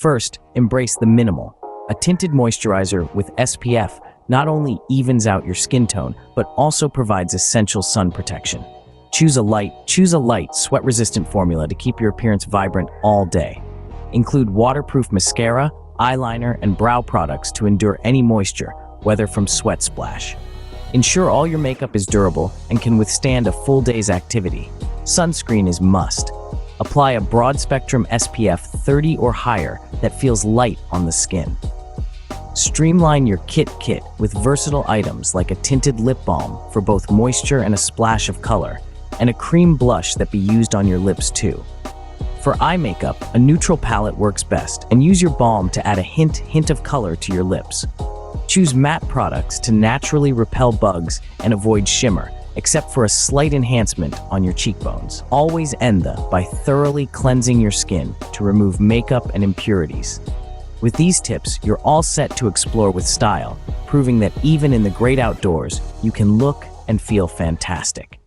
First, embrace the minimal. A tinted moisturizer with SPF not only evens out your skin tone, but also provides essential sun protection. Choose a light, sweat-resistant formula to keep your appearance vibrant all day. Include waterproof mascara, eyeliner, and brow products to endure any moisture, whether from sweat splash. Ensure all your makeup is durable and can withstand a full day's activity. Sunscreen is must. Apply a broad-spectrum SPF 30 or higher that feels light on the skin. Streamline your kit with versatile items like a tinted lip balm for both moisture and a splash of color, and a cream blush that be used on your lips too. For eye makeup, a neutral palette works best, and use your balm to add a hint of color to your lips. Choose matte products to naturally repel bugs and avoid shimmer, except for a slight enhancement on your cheekbones. Always end by thoroughly cleansing your skin to remove makeup and impurities. With these tips, you're all set to explore with style, proving that even in the great outdoors, you can look and feel fantastic.